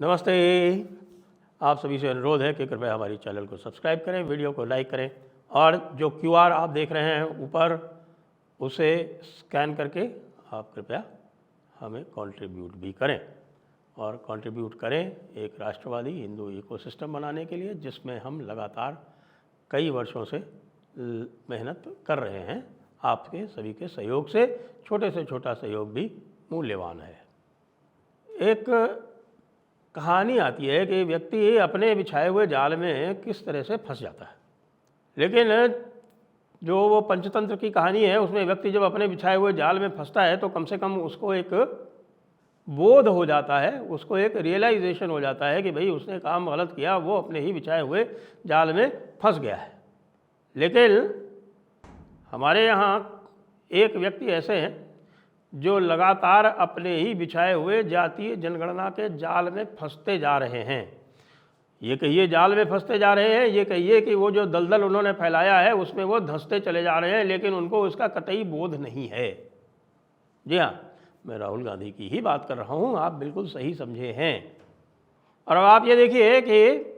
नमस्ते। आप सभी से अनुरोध है कि कृपया हमारी चैनल को सब्सक्राइब करें, वीडियो को लाइक करें और जो QR आप देख रहे हैं ऊपर, उसे स्कैन करके आप कृपया हमें कंट्रीब्यूट भी करें और कंट्रीब्यूट करें एक राष्ट्रवादी हिंदू इकोसिस्टम बनाने के लिए, जिसमें हम लगातार कई वर्षों से मेहनत कर रहे हैं। आपके सभी के सहयोग से छोटे से छोटा सहयोग भी मूल्यवान है। एक कहानी आती है कि व्यक्ति अपने बिछाए हुए जाल में किस तरह से फंस जाता है, लेकिन जो वो पंचतंत्र की कहानी है उसमें व्यक्ति जब अपने बिछाए हुए जाल में फंसता है तो कम से कम उसको एक बोध हो जाता है, उसको एक रियलाइजेशन हो जाता है कि भाई उसने काम गलत किया, वो अपने ही बिछाए हुए जाल में फंस गया है। लेकिन हमारे यहाँ एक व्यक्ति ऐसे हैं जो लगातार अपने ही बिछाए हुए जातीय जनगणना के जाल में फंसते जा रहे हैं। ये कहिए जाल में फंसते जा रहे हैं, ये कहिए कि वो जो दलदल उन्होंने फैलाया है उसमें वो धंसते चले जा रहे हैं, लेकिन उनको उसका कतई बोध नहीं है। जी हाँ, मैं राहुल गांधी की ही बात कर रहा हूँ, आप बिल्कुल सही समझे हैं। और अब आप ये देखिए कि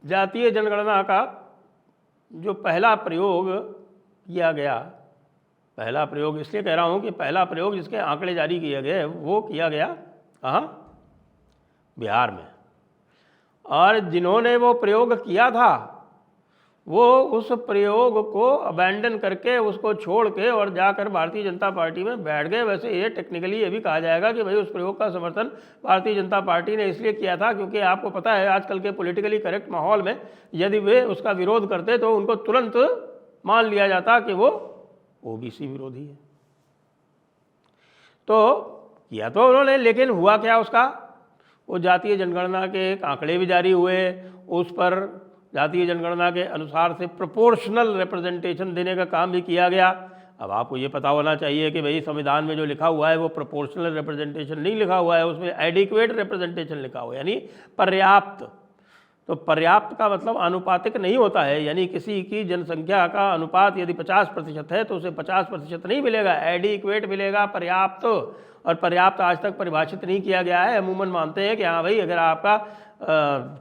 जातीय जनगणना का जो पहला प्रयोग किया गया, पहला प्रयोग इसलिए कह रहा हूँ कि पहला प्रयोग जिसके आंकड़े जारी किए गए वो किया गया कहाँ? बिहार में। और जिन्होंने वो प्रयोग किया था वो उस प्रयोग को अबैंडन करके, उसको छोड़ के और जाकर भारतीय जनता पार्टी में बैठ गए। वैसे ये टेक्निकली ये भी कहा जाएगा कि भाई उस प्रयोग का समर्थन भारतीय जनता पार्टी ने इसलिए किया था क्योंकि आपको पता है आजकल के पॉलिटिकली करेक्ट माहौल में यदि वे उसका विरोध करते तो उनको तुरंत मान लिया जाता कि वो ओबीसी विरोधी है। तो किया तो उन्होंने, लेकिन हुआ क्या उसका? वो जातीय जनगणना के एक आंकड़े भी जारी हुए, उस पर जातीय जनगणना के अनुसार से प्रोपोर्शनल रिप्रेजेंटेशन देने का काम भी किया गया। अब आपको ये पता होना चाहिए कि भाई संविधान में जो लिखा हुआ है वो प्रोपोर्शनल रिप्रेजेंटेशन नहीं लिखा हुआ है, उसमें एडिक्वेट रिप्रेजेंटेशन लिखा हुआ है, यानी पर्याप्त। तो पर्याप्त का मतलब आनुपातिक नहीं होता है, यानी किसी की जनसंख्या का अनुपात यदि 50% है तो उसे 50% नहीं मिलेगा, एडिक्वेट मिलेगा, पर्याप्त। और पर्याप्त आज तक परिभाषित नहीं किया गया है। अमूमन मानते हैं कि हाँ भाई अगर आपका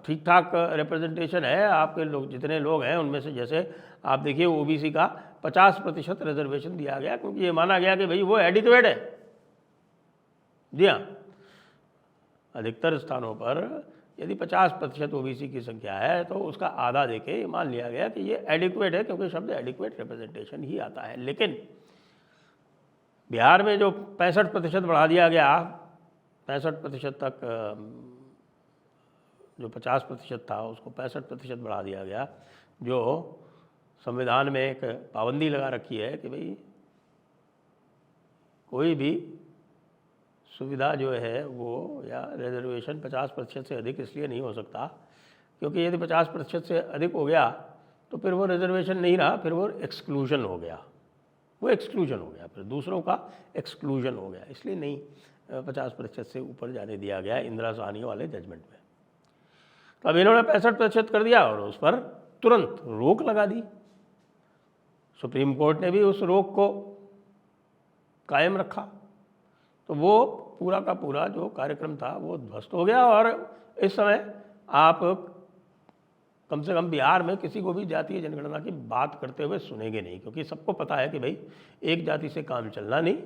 ठीक ठाक रिप्रेजेंटेशन है, आपके लोग जितने लोग हैं उनमें से, जैसे आप देखिए ओबीसी का 50% रिजर्वेशन दिया गया क्योंकि ये माना गया कि भाई वो एडिक्वेट है। जी हाँ, अधिकतर स्थानों पर यदि 50% ओबीसी की संख्या है तो उसका आधा देके मान लिया गया कि ये एडिक्वेट है, क्योंकि शब्द एडिक्वेट रिप्रेजेंटेशन ही आता है। लेकिन बिहार में जो 65% बढ़ा दिया गया, 65% तक, जो 50% था उसको 65% बढ़ा दिया गया, जो संविधान में एक पाबंदी लगा रखी है कि भाई कोई भी सुविधा जो है वो या रिजर्वेशन 50% से अधिक इसलिए नहीं हो सकता क्योंकि यदि 50% से अधिक हो गया तो फिर वो रिजर्वेशन नहीं रहा, फिर वो एक्सक्लूजन हो गया, वो एक्सक्लूजन हो गया, फिर दूसरों का एक्सक्लूजन हो गया। इसलिए नहीं 50% से ऊपर जाने दिया गया इंदिरा साहनी वाले जजमेंट में। तो अब इन्होंने 65% कर दिया और उस पर तुरंत रोक लगा दी। सुप्रीम कोर्ट ने भी उस रोक को कायम रखा, तो वो पूरा का पूरा जो कार्यक्रम था वो ध्वस्त हो गया। और इस समय आप कम से कम बिहार में किसी को भी जातीय जनगणना की बात करते हुए सुनेंगे नहीं, क्योंकि सबको पता है कि भाई एक जाति से काम चलना नहीं।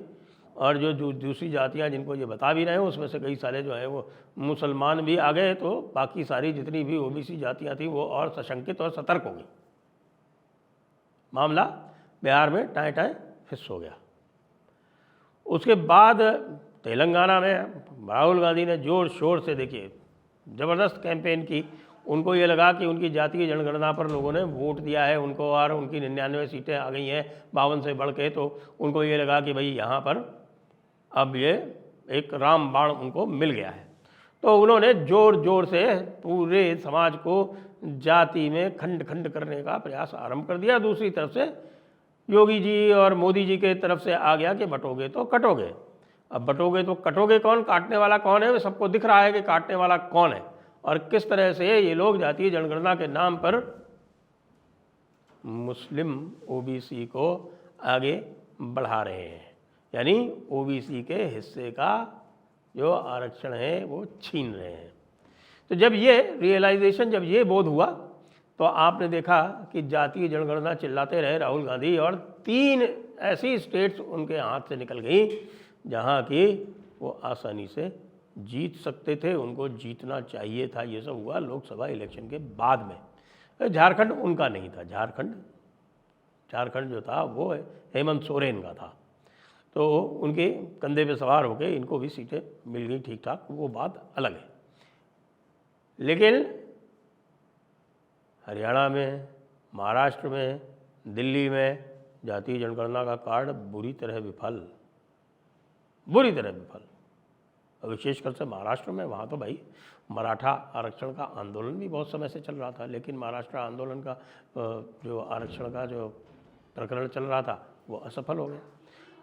और जो दूसरी जातियां जिनको ये बता भी रहे हैं उसमें से कई सारे जो है वो मुसलमान भी आ गए, तो बाकी सारी जितनी भी ओबीसी जातियाँ थी वो और सशंकित और सतर्क हो गई। मामला बिहार में टाएं टाएं फिस हो गया। उसके बाद तेलंगाना में राहुल गांधी ने जोर शोर से, देखिए, ज़बरदस्त कैंपेन की। उनको ये लगा कि उनकी जातीय जनगणना पर लोगों ने वोट दिया है उनको, और उनकी 99 सीटें आ गई हैं 52 से बढ़ के, तो उनको ये लगा कि भाई यहाँ पर अब ये एक रामबाण उनको मिल गया है। तो उन्होंने जोर जोर से पूरे समाज को जाति में खंड खंड करने का प्रयास आरंभ कर दिया। दूसरी तरफ से योगी जी और मोदी जी के तरफ से आ गया कि बटोगे तो कटोगे। अब बटोगे तो कटोगे कौन, काटने वाला कौन है? सबको दिख रहा है कि काटने वाला कौन है और किस तरह से ये लोग जातीय जनगणना के नाम पर मुस्लिम ओबीसी को आगे बढ़ा रहे हैं, यानी ओबीसी के हिस्से का जो आरक्षण है वो छीन रहे हैं। तो जब ये रियलाइजेशन, जब ये बोध हुआ, तो आपने देखा कि जातीय जनगणना चिल्लाते रहे राहुल गांधी, और 3 ऐसी स्टेट्स उनके हाथ से निकल गई जहाँ की वो आसानी से जीत सकते थे, उनको जीतना चाहिए था। ये सब हुआ लोकसभा इलेक्शन के बाद में। झारखंड उनका नहीं था, झारखंड जो था वो हेमंत सोरेन का था, तो उनके कंधे पे सवार होकर इनको भी सीटें मिल गई ठीक ठाक, वो बात अलग है। लेकिन हरियाणा में, महाराष्ट्र में, दिल्ली में जातीय जनगणना का कार्ड बुरी तरह विफल, और विशेषकर से महाराष्ट्र में। वहाँ तो भाई मराठा आरक्षण का आंदोलन भी बहुत समय से चल रहा था, लेकिन महाराष्ट्र आंदोलन का जो आरक्षण का जो प्रकरण चल रहा था वो असफल हो गया।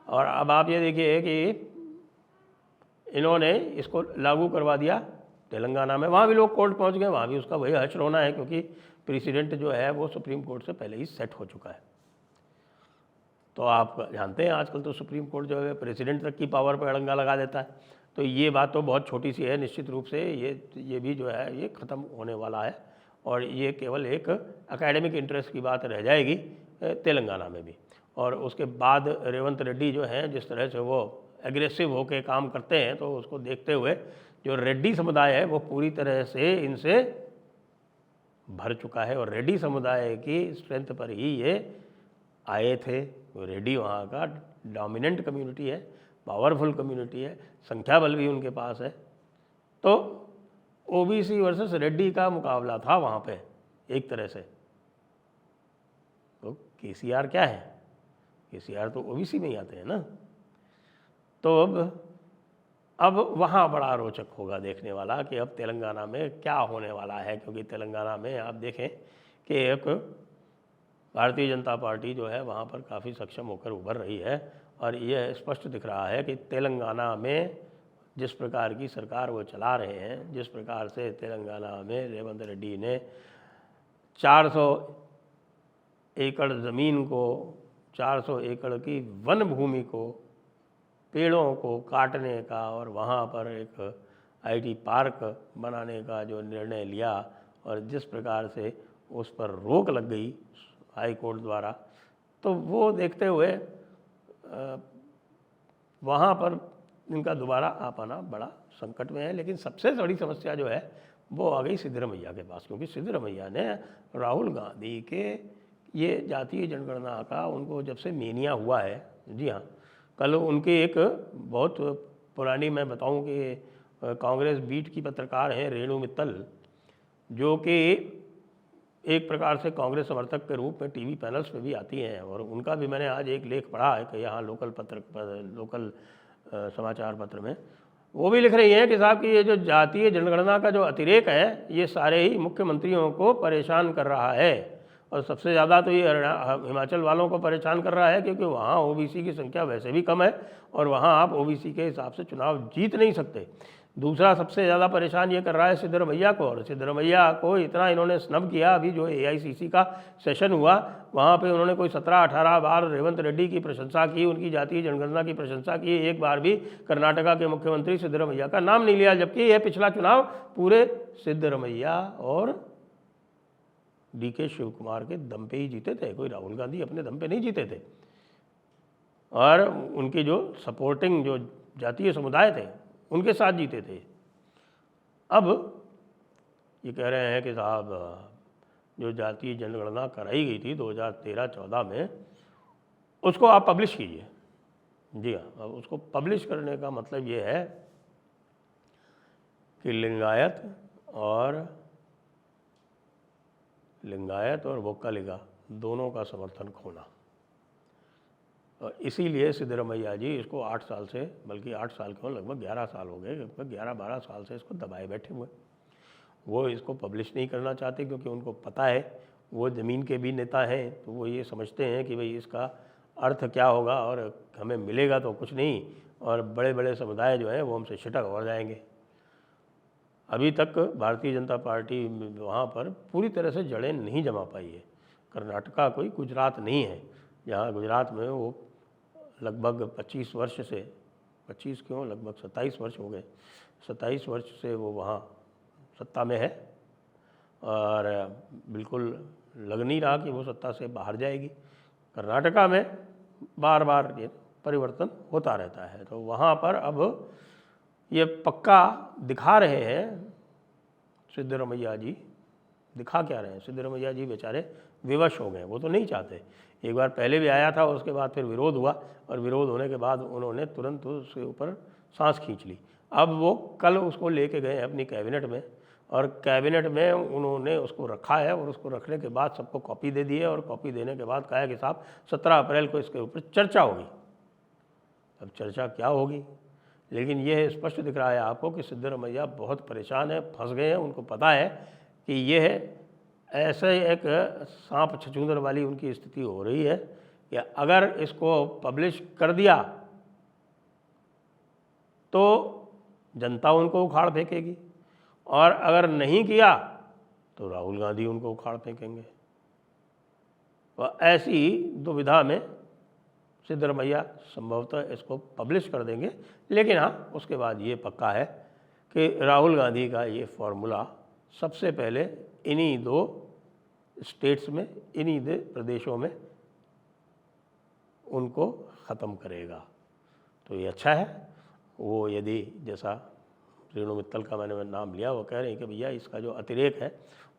और अब आप ये देखिए कि इन्होंने इसको लागू करवा दिया तेलंगाना में। वहाँ भी लोग कोर्ट पहुँच गए, वहाँ भी उसका वही हश्र होना है, क्योंकि प्रेसिडेंट जो है वो सुप्रीम कोर्ट से पहले ही सेट हो चुका है। तो आप जानते हैं आजकल तो सुप्रीम कोर्ट जो है प्रेसिडेंट तक की पावर पर अड़ंगा लगा देता है। तो ये बात तो बहुत छोटी सी है, निश्चित रूप से ये भी जो है ये ख़त्म होने वाला है, और ये केवल एक एकेडमिक इंटरेस्ट की बात रह जाएगी तेलंगाना में भी। और उसके बाद रेवंत रेड्डी जो हैं, जिस तरह से वो एग्रेसिव होकर काम करते हैं, तो उसको देखते हुए जो रेड्डी समुदाय है वो पूरी तरह से इनसे भर चुका है, और रेड्डी समुदाय की स्ट्रेंथ पर ही ये आए थे। रेड्डी वहाँ का डोमिनेंट कम्युनिटी है, पावरफुल कम्युनिटी है, संख्या बल भी उनके पास है। तो ओबीसी वर्सेस रेड्डी का मुकाबला था वहाँ पे एक तरह से। तो केसीआर क्या है? केसीआर तो ओबीसी में ही आते हैं ना। तो अब वहाँ बड़ा रोचक होगा देखने वाला कि अब तेलंगाना में क्या होने वाला है, क्योंकि तेलंगाना में आप देखें कि एक भारतीय जनता पार्टी जो है वहाँ पर काफ़ी सक्षम होकर उभर रही है, और यह स्पष्ट दिख रहा है कि तेलंगाना में जिस प्रकार की सरकार वो चला रहे हैं, जिस प्रकार से तेलंगाना में रेवंत रेड्डी ने 400 एकड़ ज़मीन को, 400 एकड़ की वन भूमि को, पेड़ों को काटने का और वहाँ पर एक आईटी पार्क बनाने का जो निर्णय लिया, और जिस प्रकार से उस पर रोक लग गई हाई कोर्ट द्वारा, तो वो देखते हुए वहाँ पर इनका दोबारा आ पाना बड़ा संकट में है। लेकिन सबसे बड़ी समस्या जो है वो आ गई सिद्धरमैया के पास, क्योंकि सिद्धरमैया ने राहुल गांधी के ये जातीय जनगणना का उनको जब से मेनिया हुआ है, जी हाँ, कल उनके एक बहुत पुरानी, मैं बताऊं कि कांग्रेस बीट की पत्रकार हैं रेणु मित्तल, जो कि एक प्रकार से कांग्रेस समर्थक के रूप में टीवी पैनल्स पे भी आती हैं, और उनका भी मैंने आज एक लेख पढ़ा है कि यहाँ लोकल समाचार पत्र में वो भी लिख रही हैं कि साहब कि ये जो जातीय जनगणना का जो अतिरेक है ये सारे ही मुख्यमंत्रियों को परेशान कर रहा है, और सबसे ज़्यादा तो ये हिमाचल वालों को परेशान कर रहा है, क्योंकि वहाँ ओबीसी की संख्या वैसे भी कम है, और वहाँ आप ओबीसी के हिसाब से चुनाव जीत नहीं सकते। दूसरा सबसे ज़्यादा परेशान ये कर रहा है सिद्धरमैया को, और सिद्धरमैया को इतना इन्होंने स्नब किया। अभी जो एआईसीसी का सेशन हुआ वहाँ पे उन्होंने कोई 17-18 बार रेवंत रेड्डी की प्रशंसा की, उनकी जातीय जनगणना की प्रशंसा की, एक बार भी कर्नाटका के मुख्यमंत्री सिद्धरमैया का नाम नहीं लिया, जबकि यह पिछला चुनाव पूरे सिद्धरमैया और डीके शिव कुमार के दम पे ही जीते थे, कोई राहुल गांधी अपने दम पे नहीं जीते थे। और उनके जो सपोर्टिंग जो जातीय समुदाय थे उनके साथ जीते थे। अब ये कह रहे हैं कि साहब जो जातीय जनगणना कराई गई थी 2013-14 में, उसको आप पब्लिश कीजिए। जी हाँ, अब उसको पब्लिश करने का मतलब ये है कि लिंगायत और वोक्कालिगा दोनों का समर्थन खोना। और इसीलिए सिद्धरमैया जी इसको 8 साल से, बल्कि 8 साल क्यों, लगभग 11 साल हो गए, लगभग 11-12 साल से इसको दबाए बैठे हुए। वो इसको पब्लिश नहीं करना चाहते, क्योंकि उनको पता है वो ज़मीन के भी नेता हैं, तो वो ये समझते हैं कि भाई इसका अर्थ क्या होगा और हमें मिलेगा तो कुछ नहीं, और बड़े बड़े समुदाय जो हैं वो हमसे छिटक हो जाएंगे। अभी तक भारतीय जनता पार्टी वहाँ पर पूरी तरह से जड़ें नहीं जमा पाई है। कर्नाटका कोई गुजरात नहीं है, जहाँ गुजरात में वो लगभग 25 वर्ष से 25 क्यों, लगभग 27 वर्ष हो गए। 27 वर्ष से वो वहाँ सत्ता में है और बिल्कुल लग नहीं रहा कि वो सत्ता से बाहर जाएगी। कर्नाटका में बार बार ये परिवर्तन होता रहता है, तो वहाँ पर अब ये पक्का दिखा रहे हैं सिद्धरमैया जी। दिखा क्या रहे हैं? सिद्धरमैया जी बेचारे विवश हो गए, वो तो नहीं चाहते। एक बार पहले भी आया था, उसके बाद फिर विरोध हुआ और विरोध होने के बाद उन्होंने तुरंत उसके ऊपर सांस खींच ली। अब वो कल उसको लेके गए अपनी कैबिनेट में और कैबिनेट में उन्होंने उसको रखा है और उसको रखने के बाद सबको कॉपी दे दी है और कॉपी देने के बाद कहा है कि साहब 17 अप्रैल को इसके ऊपर चर्चा होगी। अब चर्चा क्या होगी, लेकिन यह स्पष्ट दिख रहा है आपको कि सिद्धरमैया बहुत परेशान है, फंस गए हैं। उनको पता है कि यह ऐसे एक सांप छछूंदर वाली उनकी स्थिति हो रही है कि अगर इसको पब्लिश कर दिया तो जनता उनको उखाड़ फेंकेगी और अगर नहीं किया तो राहुल गांधी उनको उखाड़ फेंकेंगे। तो ऐसी दुविधा में सिद्धरमैया संभवतः इसको पब्लिश कर देंगे, लेकिन हाँ उसके बाद ये पक्का है कि राहुल गांधी का ये फॉर्मूला सबसे पहले इन्हीं 2 स्टेट्स में, इन्हीं 2 प्रदेशों में उनको ख़त्म करेगा। तो ये अच्छा है। वो यदि जैसा रेणु मित्तल का मैंने नाम लिया, वो कह रहे हैं कि भैया इसका जो अतिरेक है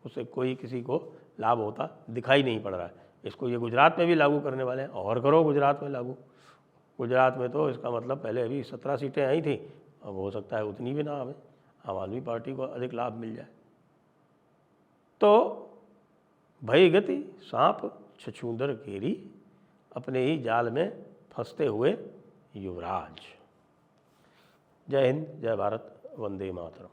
उससे कोई किसी को लाभ होता दिखाई नहीं पड़ रहा है। इसको ये गुजरात में भी लागू करने वाले हैं, और करो गुजरात में लागू। गुजरात में तो इसका मतलब पहले अभी 17 सीटें आई थी, अब हो सकता है उतनी भी ना आवे, आम आदमी पार्टी को अधिक लाभ मिल जाए। तो भई गति सांप छछूंदर केरी, अपने ही जाल में फंसते हुए युवराज। जय हिंद, जय भारत, वंदे मातरम।